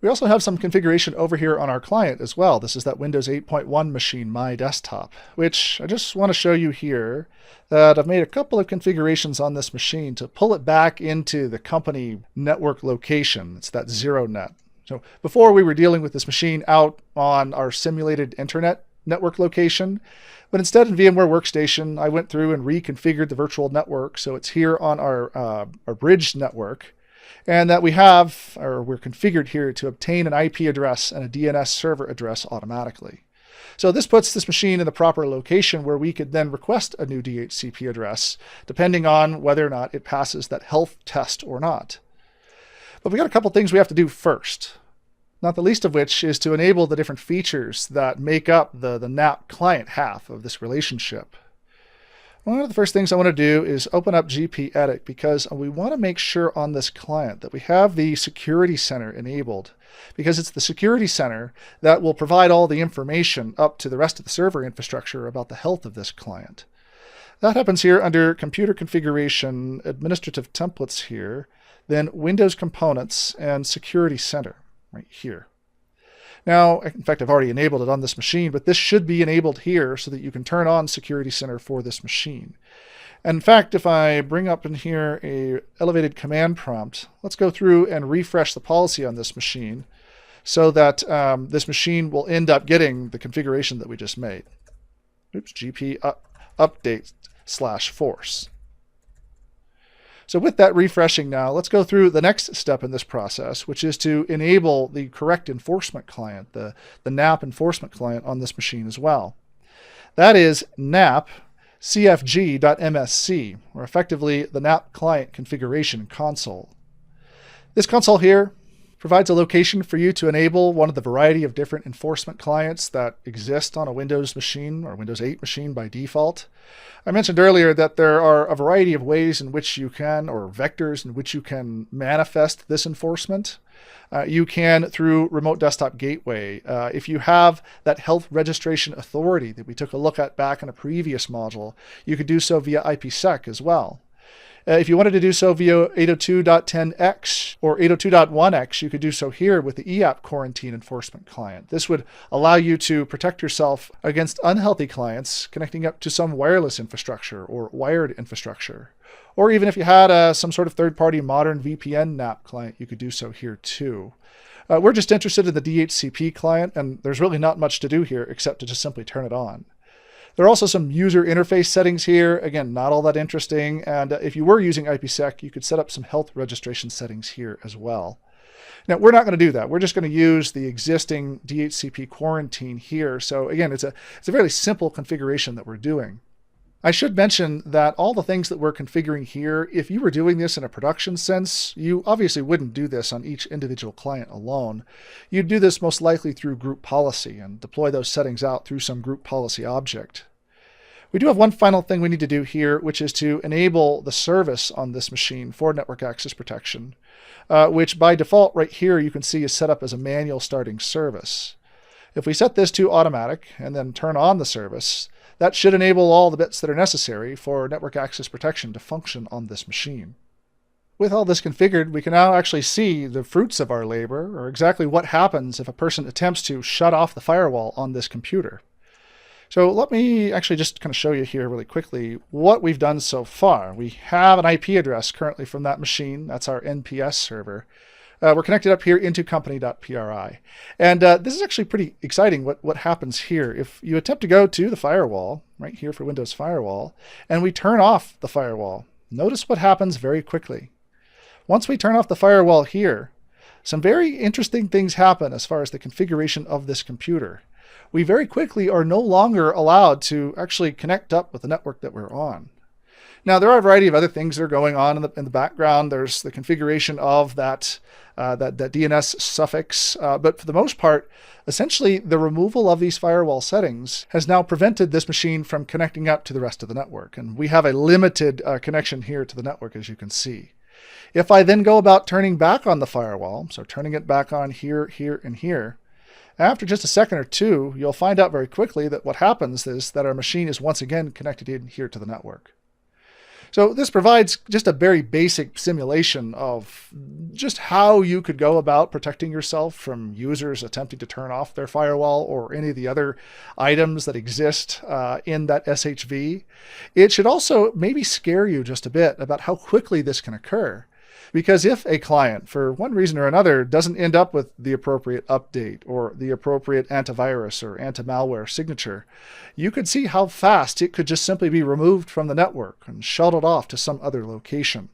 We also have some configuration over here on our client as well. This is that Windows 8.1 machine, my desktop, which I just want to show you here that I've made a couple of configurations on this machine to pull it back into the company network location. It's that 0net. So before we were dealing with this machine out on our simulated internet network location, but instead in VMware Workstation, I went through and reconfigured the virtual network so it's here on our bridge network. And that we have, or we're configured here to obtain an IP address and a DNS server address automatically. So this puts this machine in the proper location where we could then request a new DHCP address, depending on whether or not it passes that health test or not. But we got a couple things we have to do first, not the least of which is to enable the different features that make up the NAP client half of this relationship. One of the first things I want to do is open up GPEdit because we want to make sure on this client that we have the Security Center enabled, because it's the Security Center that will provide all the information up to the rest of the server infrastructure about the health of this client. That happens here under Computer Configuration, Administrative Templates here, then Windows Components, and Security Center right here. Now, in fact, I've already enabled it on this machine, but this should be enabled here so that you can turn on Security Center for this machine. And in fact, if I bring up in here a elevated command prompt, let's go through and refresh the policy on this machine so that this machine will end up getting the configuration that we just made. Oops, GP update/force. So with that refreshing now, let's go through the next step in this process, which is to enable the correct enforcement client, the NAP enforcement client on this machine as well. That is NAP cfg.msc, or effectively the NAP client configuration console. This console here provides a location for you to enable one of the variety of different enforcement clients that exist on a Windows machine or Windows 8 machine by default. I mentioned earlier that there are a variety of ways in which you can, or vectors in which you can manifest this enforcement. You can through Remote Desktop Gateway. If you have that health registration authority that we took a look at back in a previous module, you could do so via IPsec as well. If you wanted to do so via 802.10x or 802.1x, you could do so here with the EAP Quarantine Enforcement Client. This would allow you to protect yourself against unhealthy clients connecting up to some wireless infrastructure or wired infrastructure. Or even if you had some sort of third-party modern VPN NAP client, you could do so here too. We're just interested in the DHCP client, and there's really not much to do here except to just simply turn it on. There are also some user interface settings here. Again, not all that interesting. And if you were using IPsec, you could set up some health registration settings here as well. Now, we're not going to do that. We're just going to use the existing DHCP quarantine here. So again, it's a fairly simple configuration that we're doing. I should mention that all the things that we're configuring here, if you were doing this in a production sense, you obviously wouldn't do this on each individual client alone. You'd do this most likely through group policy and deploy those settings out through some group policy object. We do have one final thing we need to do here, which is to enable the service on this machine for network access protection, which by default right here you can see is set up as a manual starting service. If we set this to automatic and then turn on the service, that should enable all the bits that are necessary for network access protection to function on this machine. With all this configured, we can now actually see the fruits of our labor, or exactly what happens if a person attempts to shut off the firewall on this computer. So let me actually just kind of show you here really quickly what we've done so far. We have an IP address currently from that machine. That's our NPS server. We're connected up here into company.pri. And this is actually pretty exciting what happens here. If you attempt to go to the firewall, right here for Windows Firewall, and we turn off the firewall, notice what happens very quickly. Once we turn off the firewall here, some very interesting things happen as far as the configuration of this computer. We very quickly are no longer allowed to actually connect up with the network that we're on. Now, there are a variety of other things that are going on in the background. There's the configuration of that DNS suffix. But for the most part, essentially, the removal of these firewall settings has now prevented this machine from connecting up to the rest of the network. And we have a limited connection here to the network, as you can see. If I then go about turning back on the firewall, so turning it back on here, here, and here, after just a second or two, you'll find out very quickly that what happens is that our machine is once again connected in here to the network. So this provides just a very basic simulation of just how you could go about protecting yourself from users attempting to turn off their firewall or any of the other items that exist in that SHV. It should also maybe scare you just a bit about how quickly this can occur. Because if a client, for one reason or another, doesn't end up with the appropriate update or the appropriate antivirus or anti-malware signature, you could see how fast it could just simply be removed from the network and shuttled off to some other location.